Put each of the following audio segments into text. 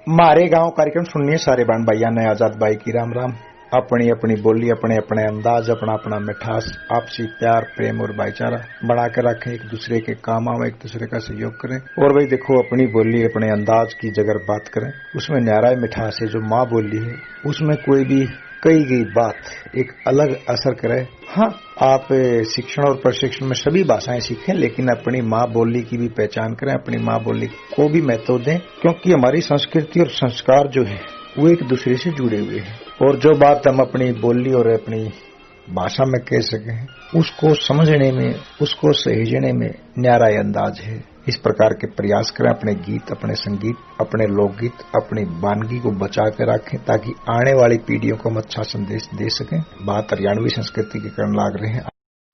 मारे गांव कार्यक्रम सुनिए सारे बाण भाइया ने आजाद भाई की राम राम। अपनी अपनी बोली, अपने अपने अंदाज, अपना अपना मिठास, आपसी प्यार प्रेम और भाईचारा बना के रखें, एक दूसरे के काम आवे, एक दूसरे का सहयोग करें। और भाई देखो, अपनी बोली अपने अंदाज की जगह बात करें, उसमें न्यारा मिठास है। जो माँ बोली है उसमें कोई भी कही गई बात एक अलग असर करे। हाँ, आप शिक्षण और प्रशिक्षण में सभी भाषाएं सीखें, लेकिन अपनी माँ बोली की भी पहचान करें, अपनी माँ बोली को भी महत्व दें, क्योंकि हमारी संस्कृति और संस्कार जो है वो एक दूसरे से जुड़े हुए हैं। और जो बात हम अपनी बोली और अपनी भाषा में कह सकें, उसको समझने में, उसको सहेजने में न्यारा अंदाज है। इस प्रकार के प्रयास करें, अपने गीत, अपने संगीत, अपने लोकगीत, अपनी वानगी को बचा कर रखें, ताकि आने वाली पीढ़ियों को हम अच्छा संदेश दे सकें। बात हरियाणवी संस्कृति की करने लग रहे हैं।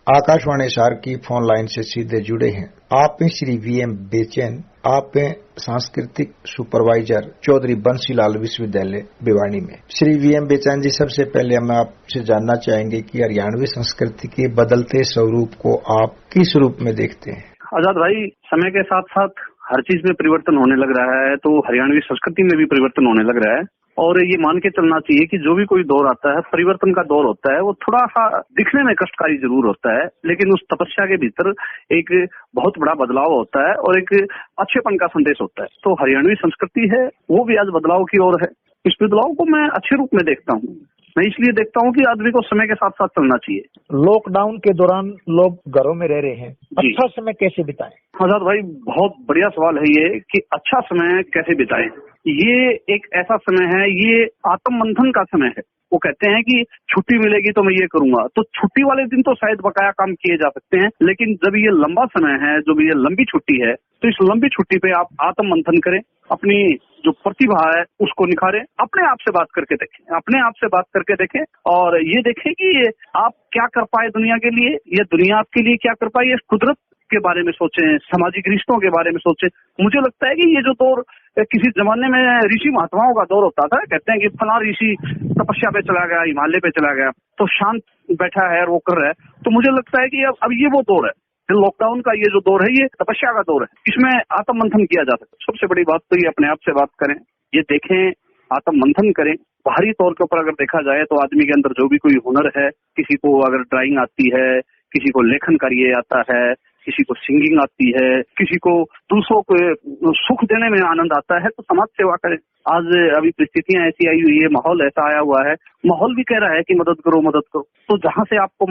आकाशवाणी हिसार की फोन लाइन से सीधे जुड़े हैं आप हैं श्री वीएम बेचैन, आप हैं सांस्कृतिक सुपरवाइजर चौधरी बंसीलाल विश्वविद्यालय भिवानी में। श्री वीएम बेचैन जी, सबसे पहले हम आपसे जानना चाहेंगे कि हरियाणवी संस्कृति के बदलते स्वरूप को आप किस रूप में देखते हैं? आजाद भाई, समय के साथ साथ हर चीज में परिवर्तन होने लग रहा है, तो हरियाणवी संस्कृति में भी परिवर्तन होने लग रहा है। और ये मान के चलना चाहिए कि जो भी कोई दौर आता है, परिवर्तन का दौर होता है, वो थोड़ा सा दिखने में कष्टकारी जरूर होता है, लेकिन उस तपस्या के भीतर एक बहुत बड़ा बदलाव होता है और एक अच्छेपन का संदेश होता है। तो हरियाणवी संस्कृति है वो भी आज बदलाव की ओर है। इस बदलाव को मैं अच्छे रूप में देखता हूँ। मैं इसलिए देखता हूँ कि आदमी को समय के साथ साथ चलना चाहिए। लॉकडाउन के दौरान लोग घरों में रह रहे हैं, अच्छा समय कैसे बिताएं? आजाद भाई, बहुत बढ़िया सवाल है ये कि अच्छा समय कैसे बिताएं। ये एक ऐसा समय है, ये आत्म मंथन का समय है। वो कहते हैं कि छुट्टी मिलेगी तो मैं ये करूंगा, तो छुट्टी वाले दिन तो शायद बकाया काम किए जा सकते हैं, लेकिन जब ये लंबा समय है, जब ये लंबी छुट्टी है, तो इस लंबी छुट्टी पे आप आत्म मंथन करें, अपनी जो प्रतिभा है उसको निखारें, अपने आप से बात करके देखें, अपने आप से बात करके देखें और ये देखें कि आप क्या कर पाए दुनिया के लिए, या दुनिया आपके लिए क्या कर पाए। ये कुदरत के बारे में सोचें, सामाजिक रिश्तों के बारे में सोचें। मुझे लगता है कि ये जो दौर किसी जमाने में ऋषि महात्माओं का दौर होता था, कहते हैं कि फला ऋषि तपस्या पे चला गया, हिमालय पे चला गया, तो शांत बैठा है और वो कर रहा है। तो मुझे लगता है कि अब ये वो दौर है, लॉकडाउन का ये जो दौर है, ये तपस्या का दौर है। इसमें आत्म मंथन किया जा सकता है। सबसे बड़ी बात तो ये अपने आप से बात करें, ये देखें, आत्म मंथन करें। बाहरी तौर के ऊपर अगर देखा जाए तो आदमी के अंदर जो भी कोई हुनर है, किसी को अगर ड्राइंग आती है, किसी को लेखन कार्य आता है, किसी को सिंगिंग आती है, किसी को दूसरों को सुख देने में आनंद आता है, तो समाज सेवा करें। आज अभी परिस्थितियां ऐसी आई हुई है, माहौल ऐसा आया हुआ है, माहौल भी कह रहा है कि मदद करो मदद करो। तो जहां से आपको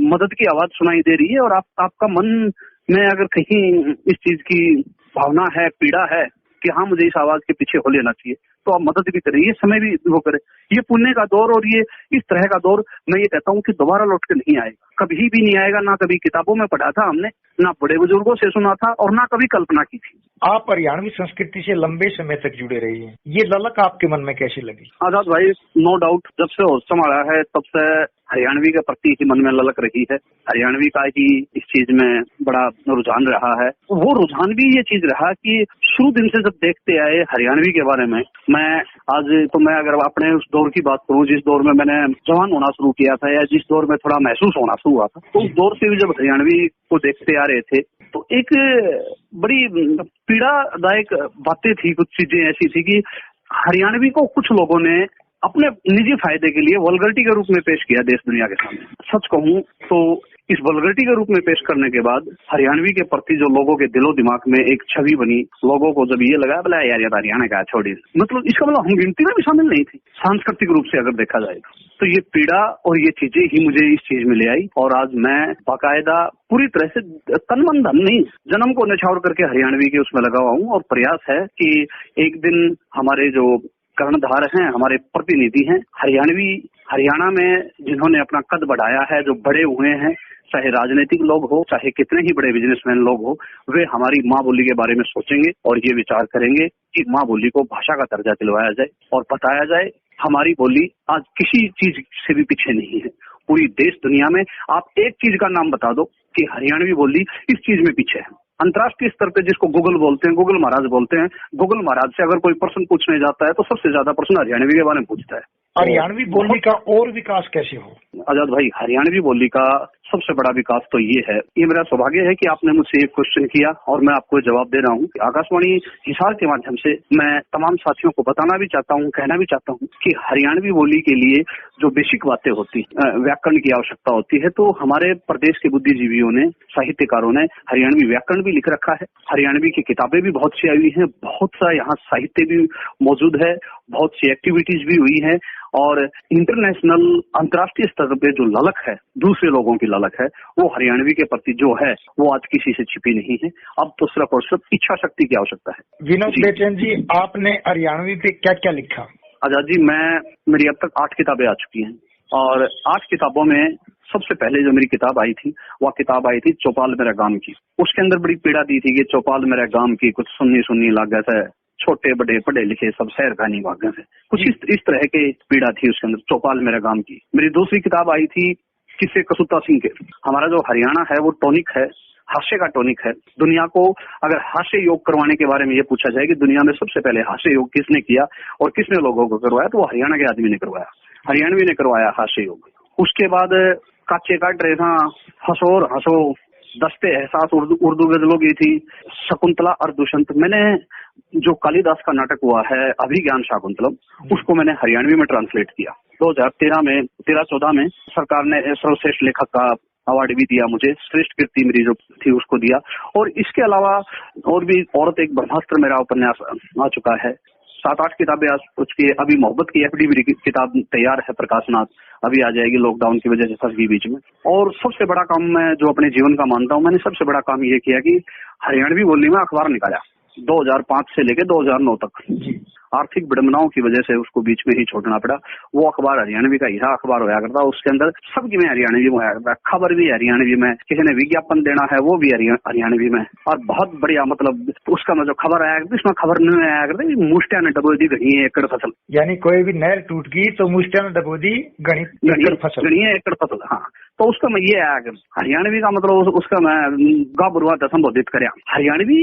मदद की आवाज सुनाई दे रही है और आपका मन में अगर कहीं इस चीज की भावना है, पीड़ा है कि हाँ मुझे इस आवाज के पीछे हो लेना चाहिए, तो आप मदद भी करें, ये समय भी वो करें। ये पुण्य का दौर और ये इस तरह का दौर, मैं ये कहता हूँ कि दोबारा लौट के नहीं आएगा, कभी भी नहीं आएगा। ना कभी किताबों में पढ़ा था हमने, ना बड़े बुजुर्गों से सुना था और ना कभी कल्पना की थी। आप हरियाणवी संस्कृति से लंबे समय तक जुड़े रही हैं, ये ललक आपके मन में कैसी लगी? आजाद भाई, नो डाउट, जब से होश संभाला है तब से हरियाणवी के प्रति ही मन में ललक रही है। हरियाणवी का ही इस चीज में बड़ा रुझान रहा है। वो रुझान भी ये चीज रहा कि शुरू दिन से जब देखते आए हरियाणवी के बारे में, मैं अगर अपने उस दौर की बात करूं, जिस दौर में मैंने जवान होना शुरू किया था या जिस दौर में थोड़ा महसूस होना शुरू हुआ था, तो उस दौर से भी जब हरियाणवी को देखते आ रहे थे तो एक बड़ी पीड़ादायक बातें थी। कुछ चीजें ऐसी थी कि हरियाणवी को कुछ लोगों ने अपने निजी फायदे के लिए वल्गरिटी के रूप में पेश किया देश दुनिया के सामने। सच कहूं तो इस वल्गरिटी के रूप में पेश करने के बाद हरियाणवी के प्रति जो लोगों के दिलो दिमाग में एक छवि बनी, लोगों को जब ये लगा बोला यार ये हरियाणा का छोड़ी, मतलब इसका मतलब हम गिनती में भी शामिल नहीं थी सांस्कृतिक रूप से अगर देखा जाए तो ये पीड़ा और ये चीजें ही मुझे इस चीज में ले आई। और आज मैं बाकायदा पूरी तरह से तन मन धन नहीं, जन्म को निछावर करके हरियाणवी के उसमें लगा हुआ हूँ और प्रयास है कि एक दिन हमारे जो कर्णधार हैं, हमारे प्रतिनिधि हैं, हरियाणा में जिन्होंने अपना कद बढ़ाया है, जो बड़े हुए हैं, चाहे राजनीतिक लोग हो, चाहे कितने ही बड़े बिजनेसमैन लोग हो, वे हमारी माँ बोली के बारे में सोचेंगे और ये विचार करेंगे कि माँ बोली को भाषा का दर्जा दिलवाया जाए और बताया जाए हमारी बोली आज किसी चीज से भी पीछे नहीं है। पूरी देश दुनिया में आप एक चीज का नाम बता दो कि हरियाणवी बोली इस चीज में पीछे है। अंतर्राष्ट्रीय स्तर पे जिसको गूगल बोलते हैं, गूगल महाराज बोलते हैं, गूगल महाराज से अगर कोई प्रश्न पूछने जाता है तो सबसे ज्यादा प्रश्न हरियाणवी के बारे में पूछता है। हरियाणवी बोली का और विकास कैसे हो? आजाद भाई, हरियाणवी बोली का सबसे बड़ा विकास तो ये है, ये मेरा सौभाग्य है कि आपने मुझसे एक क्वेश्चन किया और मैं आपको जवाब दे रहा हूँ। आकाशवाणी हिसार के माध्यम से मैं तमाम साथियों को बताना भी चाहता हूँ, कहना भी चाहता हूँ कि हरियाणवी बोली के लिए जो बेसिक बातें होती, व्याकरण की आवश्यकता होती है, तो हमारे प्रदेश के बुद्धिजीवियों ने, साहित्यकारों ने हरियाणवी व्याकरण भी लिख रखा है। हरियाणवी की किताबें भी बहुत सी आई हैं, बहुत सा यहाँ साहित्य भी मौजूद है, बहुत सी एक्टिविटीज भी हुई है और इंटरनेशनल अंतर्राष्ट्रीय स्तर पे जो ललक है, दूसरे लोगों की ललक है, वो हरियाणवी के प्रति जो है वो आज किसी से छिपी नहीं है। अब तो सिर्फ और सिर्फ इच्छा शक्ति की आवश्यकता है। विनोद बेचैन जी, आपने हरियाणवी पे क्या क्या लिखा? आजाद जी, मेरी अब तक 8 किताबें आ चुकी हैं और 8 किताबों में सबसे पहले जो मेरी किताब आई थी, वह किताब आई थी चौपाल मेरा गांव की। उसके अंदर बड़ी पीड़ा दी थी कि चौपाल मेरा गांव की, कुछ सुन्नी लाग गया था, छोटे बड़े पढ़े लिखे सब शहर का नहीं भाग गए, कुछ इस तरह के पीड़ा थी उसके अंदर, चौपाल मेरा गांव की। मेरी दूसरी किताब आई थी किस्से कसूता सिंह के। हमारा जो हरियाणा है वो टॉनिक है, हास्य का टॉनिक है। दुनिया को अगर हास्य योग करवाने के बारे में ये पूछा जाए कि दुनिया में सबसे पहले हास्य योग किसने किया और किसने लोगों को करवाया, तो वो हरियाणा के आदमी ने करवाया, हरियाणवी ने करवाया हास्य योग। उसके बाद काचे का ड्रेसा, हंसोर हंसो, दस्ते एहसास उर्दू गजलों की थी, शकुंतला और दुष्यंत। मैंने जो कालिदास का नाटक हुआ है अभिज्ञान शाकुंतलम, उसको मैंने हरियाणवी में ट्रांसलेट किया। 2013-14 में सरकार ने सर्वश्रेष्ठ लेखक का अवार्ड भी दिया मुझे, श्रेष्ठ कृति मेरी जो थी उसको दिया। और इसके अलावा और भी औरत एक ब्रह्मास्त्र मेरा उपन्यास आ चुका है। 7-8 किताबें आ चुकी है। अभी मोहब्बत की एफडी मेरी किताब तैयार है, प्रकाशनाथ, अभी आ जाएगी, लॉकडाउन की वजह से फंस गई बीच में। और सबसे बड़ा काम मैं जो अपने जीवन का मानता हूँ, मैंने सबसे बड़ा काम ये किया कि हरियाणवी बोली में अखबार निकाला 2005 से लेकर 2009 तक। आर्थिक विडंबनाओं की वजह से उसको बीच में ही छोड़ना पड़ा। वो अखबार हरियाणवी का हीरा अखबार होया करता, उसके अंदर सबकी में हरियाणवी में होया करता, खबर भी हरियाणवी में, किसी ने विज्ञापन देना है वो भी हरियाणवी में। और बहुत बढ़िया, मतलब उसका जो खबर आया करती, उसमें खबर नहीं आया करती मुष्टिया ने डबो दी घनी एकड़ फसल, यानी कोई भी नहर टूट गई तो मुष्टिया ने डबो दी घनी एकड़ फसल। हाँ, तो उसका मैं ये आया कर हरियाणवी का मतलब उसका मैं गाबुरुआ संबोधित कर हरियाणवी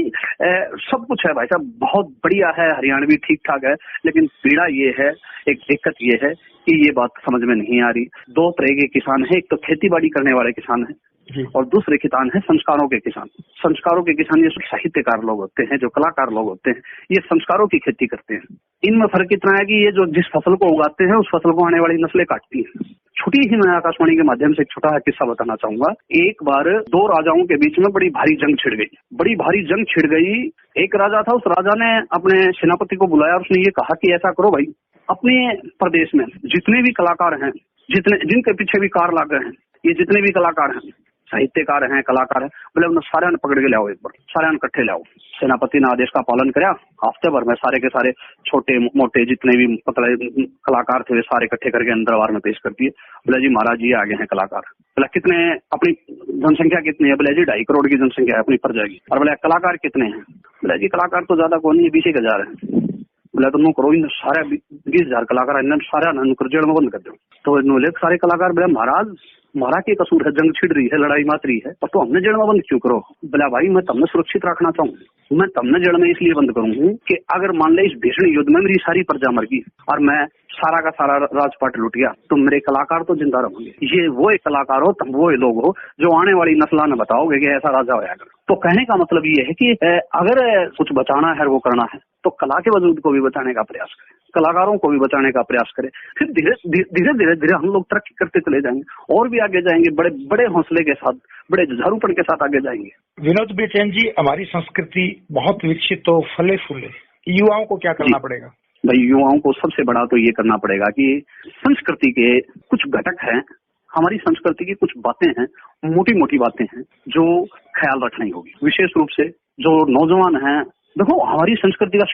सब कुछ है भाई साहब, बहुत बढ़िया है हरियाणवी, ठीक ठाक है। लेकिन पीड़ा ये है, एक दिक्कत ये है कि ये बात समझ में नहीं आ रही। 2 तरह के किसान हैं, एक तो खेती बाड़ी करने वाले किसान हैं और दूसरे किसान हैं संस्कारों के किसान। संस्कारों के किसान ये साहित्यकार लोग होते हैं, जो कलाकार लोग होते हैं, ये संस्कारों की खेती करते हैं। इनमें फर्क इतना है कि ये जो जिस फसल को उगाते हैं उस फसल को आने वाली नस्लें काटती हैं। छोटी ही मैं आकाशवाणी के माध्यम से एक छोटा किस्सा बताना चाहूंगा। एक बार 2 राजाओं के बीच में बड़ी भारी जंग छिड़ गई। एक राजा था, उस राजा ने अपने सेनापति को बुलाया और उसने ये कहा कि ऐसा करो भाई, अपने प्रदेश में जितने भी कलाकार हैं, जिनके पीछे भी कार लाग गए हैं, ये जितने भी कलाकार हैं, साहित्यकार हैं, कलाकार हैं, बोले उन्हें सारे पकड़ के लाओ, एक बार सारे इकट्ठे लाओ। सेनापति ने आदेश का पालन किया। हफ्ते भर में सारे के सारे छोटे मोटे जितने भी पतले कलाकार थे वे सारे इकट्ठे करके दरबार में पेश कर दिए। बोले जी महाराज जी आगे हैं कलाकार। बोले कितने, अपनी जनसंख्या कितनी है? बोले जी 2.5 करोड़ की जनसंख्या है अपनी प्रजा की। और बोले कलाकार कितने हैं? बोले जी कलाकार तो ज्यादा कौन नहीं, 20,000 है। बोले तो नो करो, इन सारे 20,000 कलाकार इन सारे जेल में बंद कर दो। तो सारे कलाकार बोले महाराज हमारा क्या कसूर है, जंग छिड़ रही है, लड़ाई मात रही है, और तो हमने जेल में बंद क्यों करो? बोला भाई मैं तमने सुरक्षित रखना चाहूँ, मैं तमने जेल में इसलिए बंद करूँ कि अगर मान ले इस भीषण युद्ध में मेरी सारी प्रजा मर गई और मैं सारा का सारा राजपाट लुट गया, तो मेरे कलाकार तो जिंदा रहेंगे। ये वो एक कलाकार हो, तुम वो लोग हो जो आने वाली नस्ल ने बताओगे कि ऐसा राजा होया कर। तो कहने का मतलब ये है कि अगर कुछ बचाना है, वो करना है, तो कला के वजूद को भी बचाने का प्रयास करें, कलाकारों को भी बचाने का प्रयास करें। फिर धीरे धीरे हम लोग तरक्की करते चले जाएंगे और भी आगे जाएंगे, बड़े बड़े हौसले के साथ, बड़े जुझारूपन के साथ आगे जाएंगे। विनोद बेचैन जी, हमारी संस्कृति बहुत विकसित तो फले फूले, युवाओं को क्या करना पड़ेगा? भाई युवाओं को सबसे बड़ा तो ये करना पड़ेगा कि संस्कृति के कुछ घटक हैं, हमारी संस्कृति की कुछ बातें हैं, मोटी मोटी बातें हैं जो ख्याल रखनी होगी। विशेष रूप से जो नौजवान हैं, देखो हमारी संस्कृति का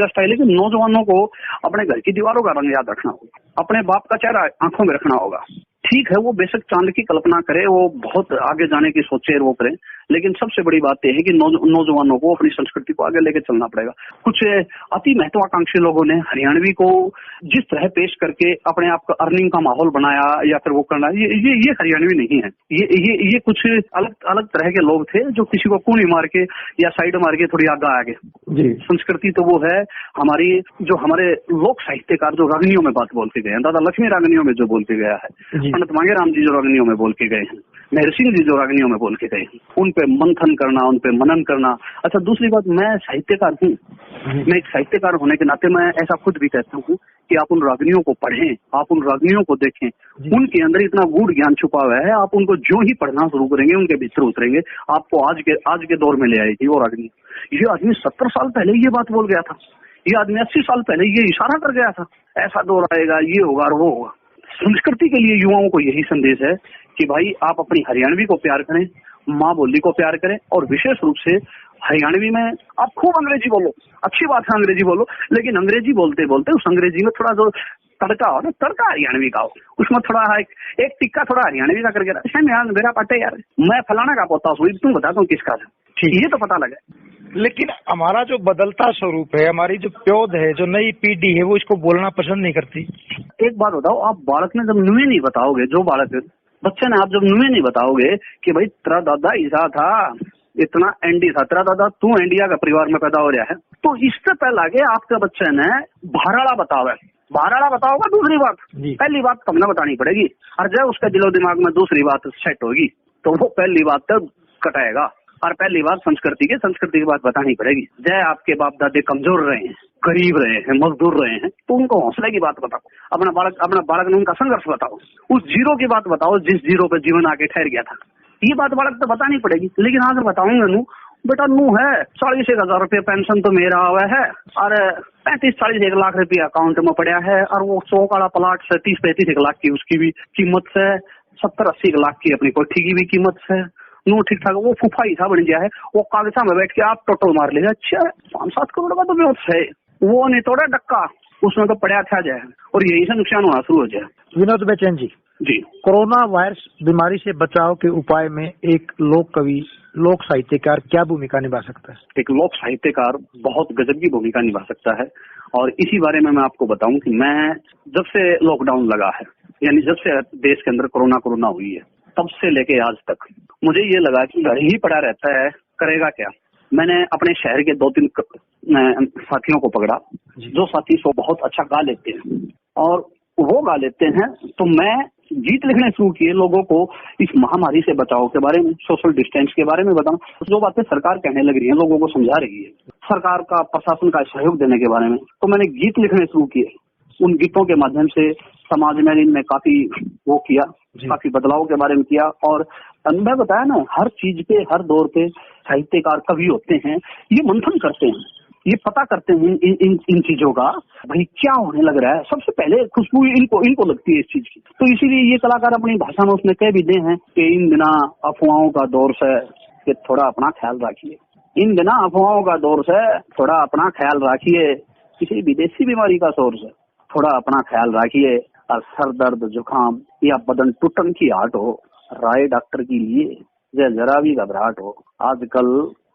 स्टाइल है कि नौजवानों को अपने घर की दीवारों का रंग याद रखना होगा, अपने बाप का चेहरा आंखों में रखना होगा। ठीक है, वो बेशक चांद की कल्पना करे, वो बहुत आगे जाने की सोचे, वो करे, लेकिन सबसे बड़ी बात यह है कि नौजवानों को अपनी संस्कृति को आगे लेके चलना पड़ेगा। कुछ अति महत्वाकांक्षी लोगों ने हरियाणवी को जिस तरह पेश करके अपने आप का अर्निंग का माहौल बनाया या फिर वो करना, ये हरियाणवी नहीं है। ये कुछ अलग अलग तरह के लोग थे जो किसी को कूनी मार के या साइड मार के थोड़ी आगे आ गए। संस्कृति तो वो है हमारी, जो हमारे लोक साहित्यकार जो रागनियों में बात बोल के गए हैं, दादा लक्ष्मी रागनियों में जो बोल के गया है, पंडित मांगेराम जी जो रागनियों में बोल के गए हैं, मेहर सिंह जी जो रागनियों में बोल के गए हैं, उन पे मंथन करना, उन पे मनन करना। अच्छा, दूसरी बात, मैं साहित्यकार हूँ, मैं एक साहित्यकार होने के नाते मैं ऐसा खुद भी कहता हूँ कि आप उन रागनियों को पढ़ें, आप उन रागनियों को देखें, उनके अंदर इतना गूढ़ ज्ञान छुपा हुआ है। आप उनको जो ही पढ़ना शुरू करेंगे, उनके भीतर उतरेंगे, आपको आज के दौर में ले आएगी वो रागनी। ये आदमी 70 साल पहले ये बात बोल गया था, ये आदमी 80 साल पहले ये इशारा कर गया था, ऐसा दौर आएगा, ये होगा और वो होगा। संस्कृति के लिए युवाओं को यही संदेश है कि भाई आप अपनी हरियाणवी को प्यार करें, माँ बोली को प्यार करें, और विशेष रूप से हरियाणवी में आप खूब अंग्रेजी बोलो, अच्छी बात है अंग्रेजी बोलो, लेकिन अंग्रेजी बोलते बोलते उस अंग्रेजी में थोड़ा जो तड़का हो ना, तड़का हरियाणवी का हो, उसमें थोड़ा एक टिक्का थोड़ा हरियाणवी का करके यार मेरा पटे यार, मैं फलाना का पोता हूँ, तुम बता दो किसका था, ये तो पता लगे। लेकिन हमारा जो बदलता स्वरूप है, हमारी जो प्योद है, जो नई पीढ़ी है, वो इसको बोलना पसंद नहीं करती। एक बात बताओ, आप बालक ने जब नुए नहीं बताओगे, जो बालक बच्चे ने आप जब नुए नहीं बताओगे कि भाई तेरा दादा ऐसा था, इतना एंडी था, तेरा दादा तू इंडिया का परिवार में पैदा हो रहा है, तो इससे पहले आगे आपके बच्चे ने भाराड़ा बताओ, भाराड़ा बताओगा, दूसरी बात, पहली बात कम ना बतानी पड़ेगी, और जब उसके दिलो दिमाग में दूसरी बात सेट होगी तो वो पहली बात तो कटाएगा, और पहली बात संस्कृति की बात बतानी पड़ेगी। जय आपके बाप दादे कमजोर रहे हैं, गरीब रहे हैं, मजदूर रहे हैं, तो उनको हौसले की बात बताओ, अपना बालक ने उनका संघर्ष बताओ, उस जीरो की बात बताओ जिस जीरो पे जीवन आके ठहर गया था। ये बात बालक तो बतानी पड़ेगी। लेकिन अगर बताऊंगा नू बेटा नू है 40,000 रुपये पेंशन तो मेरा हुआ है, और 35-40 लाख रुपया अकाउंट में पड़ा है, और वो 100 वाला प्लाट से 30-35 लाख की उसकी भी कीमत है, 70-80 लाख की अपनी कोठी की भी कीमत है, नो ठीक ठाक, वो फूफा ही था बन गया है, वो कागजा में बैठ के आप टोटल मार लेगा, अच्छा 5-7 करोड़ का तो व्यवस्था है, वो नहीं तोड़ा डक्का, उसमें तो पड़ा था जाए, और यही से नुकसान होना शुरू हो जाए। विनोद बेचैन जी, कोरोना वायरस बीमारी से बचाव के उपाय में एक लोक कवि, लोक साहित्यकार क्या भूमिका निभा सकता है? एक लोक साहित्यकार बहुत गजब की भूमिका निभा सकता है, और इसी बारे में मैं आपको बताऊं कि मैं जब से लॉकडाउन लगा है, यानी जब से देश के अंदर कोरोना हुई है, तब से लेके आज तक मुझे ये लगा कि घर ही पड़ा रहता है, करेगा क्या। मैंने अपने शहर के 2-3 साथियों को पकड़ा, जो साथी सो बहुत अच्छा गा लेते हैं, और वो गा लेते हैं, तो मैं गीत लिखने शुरू किए लोगों को इस महामारी से बचाव के बारे में, सोशल डिस्टेंस के बारे में बताऊं, जो बातें सरकार कहने लग रही है, लोगों को समझा रही है, सरकार का प्रशासन का सहयोग देने के बारे में, तो मैंने गीत लिखने शुरू किए। उन गीतों के माध्यम से समाज में इनने काफी वो किया, काफी बदलाव के बारे में किया। और मैं बताया ना, हर चीज पे, हर दौर पे साहित्यकार कवि होते हैं, ये मंथन करते हैं, ये पता करते हैं इन चीजों का, भाई क्या होने लग रहा है, सबसे पहले खुशबू इनको लगती है इस चीज की। तो इसीलिए ये कलाकार अपनी भाषा में उसने कह भी दे हैं कि इन बिना अफवाहों का दौर से कि थोड़ा अपना ख्याल रखिए, इन बिना अफवाहों का दौर से थोड़ा अपना ख्याल रखिए, किसी विदेशी बीमारी का सोर्स है, थोड़ा अपना ख्याल रखिए, और सर दर्द, जुकाम या बदन टूटन की आट हो, राय डॉक्टर की लिए जरा भी घबराहट हो, आजकल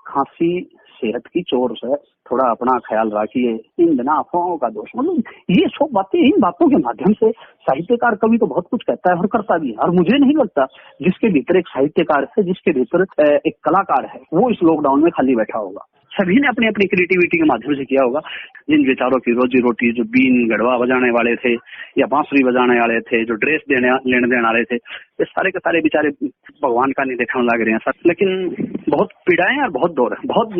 खांसी सेहत की चोर से थोड़ा अपना ख्याल रखिए, इन बिना अफवाहों का दोष। मतलब ये सब बातें, इन बातों के माध्यम से साहित्यकार कवि तो बहुत कुछ कहता है और करता भी है। और मुझे नहीं लगता जिसके भीतर एक साहित्यकार है, जिसके भीतर एक कलाकार है, वो इस लॉकडाउन में खाली बैठा होगा। सभी ने अपनी अपनी क्रिएटिविटी के माध्यम से किया होगा। जिन बेचारों की रोजी रोटी, जो बीन गढ़वा बजाने वाले थे या बांसुरी बजाने वाले थे, जो ड्रेस लेने देने वाले थे, ये सारे के सारे बेचारे भगवान का नहीं देखने लग रहे हैं सर। लेकिन बहुत पीड़ाएं और बहुत दौर है, बहुत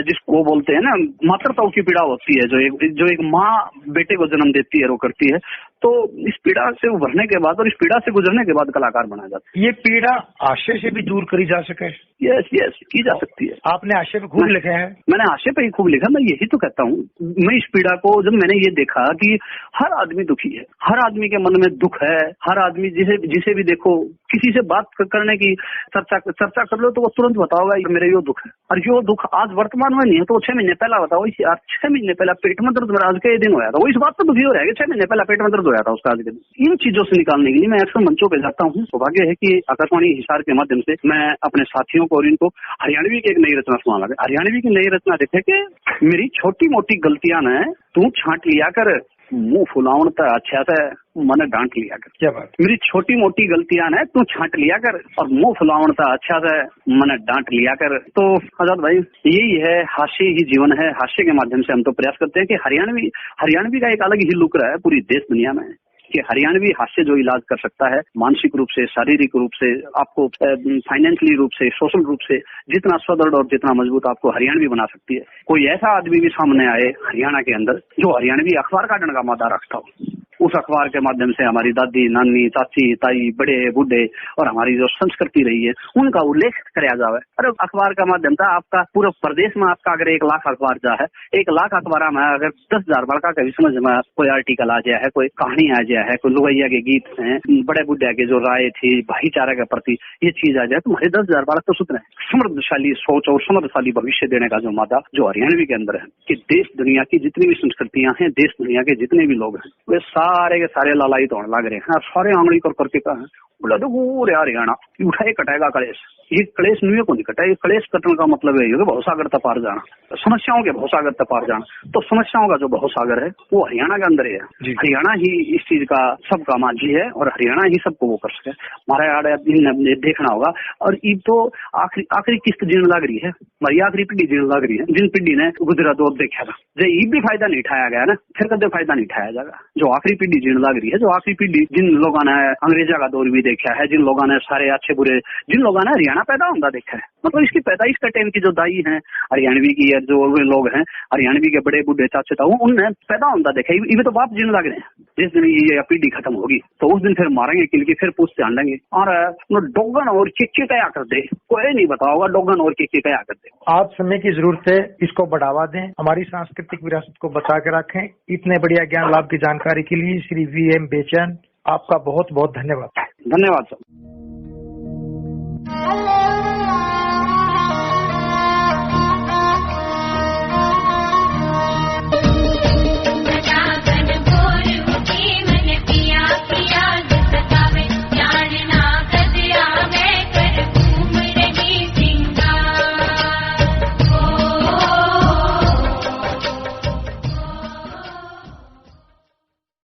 जिसको बोलते हैं ना मातृत्व की पीड़ा होती है, जो एक माँ बेटे को जन्म देती है, वो करती है। तो इस पीड़ा से उभरने के बाद और इस पीड़ा से गुजरने के बाद कलाकार बना जाता है। ये पीड़ा आशय से भी दूर करी जा सके? यस की जा सकती है। आपने आशय पे खूब लिखे हैं। मैंने आशय पे ही खूब लिखा। मैं यही तो कहता हूँ, मैं इस पीड़ा को, जब मैंने ये देखा कि हर आदमी दुखी है, हर आदमी के मन में दुख है, हर आदमी जिसे भी देखो को किसी से बात करने की चर्चा कर लो तो वो तुरंत बताओगा मेरा यो दुख है, और यो दुख आज वर्तमान में नहीं है तो 6 महीने पहला बताओ। 6 महीने पहला पेट में दर्द मेरा आज के दिन होया था, वो इस बात पर दुखी हो रहा है कि 6 महीने पहला पेट में दर्द होया था उसका आज के दिन। इन चीजों से निकालने के लिए मैं अक्सर मंचों पे जाता हूँ। सौभाग्य है कि आकाशवाणी हिसार के माध्यम से मैं अपने साथियों को और इनको हरियाणवी की एक नई रचना सुना लगा। हरियाणवी की नई रचना देखे कि मेरी छोटी मोटी गलतियां न तू छांट लिया कर, मुंह फुलाउन त अच्छा से मन डांट लिया कर। क्या बात। मेरी छोटी मोटी गलतियां न तू छांट लिया कर और मुंह फुलाउन त अच्छा से मन डांट लिया कर। तो आजाद भाई यही है, हास्य ही जीवन है। हास्य के माध्यम से हम तो प्रयास करते हैं कि हरियाणवी का एक अलग ही लुक रहा है पूरी देश दुनिया में, कि हरियाणवी हास्य जो इलाज कर सकता है मानसिक रूप से, शारीरिक रूप से, आपको फाइनेंशियली रूप से, सोशल रूप से जितना सुदृढ़ और जितना मजबूत आपको हरियाणवी बना सकती है। कोई ऐसा आदमी भी सामने आए हरियाणा के अंदर जो हरियाणवी अखबार काटने का मादा रखता हो, उस अखबार के माध्यम से हमारी दादी, नानी, चाची, ताई, बड़े बूढ़े और हमारी जो संस्कृति रही है उनका उल्लेख कराया जाए। अरे अखबार का माध्यम था आपका पूरे प्रदेश में आपका अगर 1 लाख अखबार जा है, 1 लाख अखबार में अगर 10,000 बार का कभी समझ में कोई आर्टिकल आ जाए है, कोई कहानी आ जाए है, कोई लुगैया के गीत हैं, बड़े बुढ़िया के जो राय थी भाईचारा के प्रति ये चीज आ जाए तो हमारे 10,000 बालक तो सुधरे। समृद्धशाली सोच और समृद्धशाली भविष्य देने का जो मादा जो हरियाणवी के अंदर है कि देश दुनिया की जितनी भी संस्कृतियां हैं, देश दुनिया के जितने भी लोग हैं वे सारे के सारे लालायित होने लग रहे हैं। सारे आंगड़ी कर करके कहा है बोला तो वो हरियाणा उठाए कटाएगा कलेश। ये कलेश न्यू को नहीं कटा, ये कलेश कटने का मतलब है कि भवसागर तक पार जाना, समस्याओं के भवसागर तक पार जाना। तो समस्याओं का जो भवसागर है वो हरियाणा के अंदर है। हरियाणा ही इस चीज का सबका माझी है और हरियाणा ही सबको वो कर सके। हमारे आड़े देखना होगा। और ये तो आखिरी किस्त जीण लग रही है, हमारी आखिरी पीढ़ी जीण लग रही है, जिन पीढ़ी ने गुजरात और देखा था जो ये भी फायदा नहीं उठाया गया ना, फिर कदे फायदा नहीं उठाया जाएगा। जो आखिरी पीढ़ी जीण लग रही है, जो आखिरी पीढ़ी जिन लोगों ने अंग्रेजा का दौर भी देखा है, जिन लोगों ने सारे अच्छे बुरे, जिन लोगों ने हरियाणा पैदा होता देखा है, मतलब इसकी पैदाइश का टाइम की जो दाई है हरियाणवी की या जो लोग हैं हरियाणवी के बड़े बूढ़े चाचे ताऊ उनने पैदा होता देखा। ये तो बाप जीने लग रहे हैं। जिस दिन ये पीढ़ी खत्म होगी तो उस दिन फिर मारेंगे किल के, फिर पूछ ध्यान लेंगे और डोगन और चिक्की कया कर दे, कोई नहीं बताओगा डोगन और चिक्की कया कर दे। आज समय की जरूरत है, इसको बढ़ावा दें, हमारी सांस्कृतिक विरासत को बचा के रखें। इतने बढ़िया ज्ञान लाभ की जानकारी के लिए श्री VM बेचैन आपका बहुत बहुत धन्यवाद। धन्यवाद सर।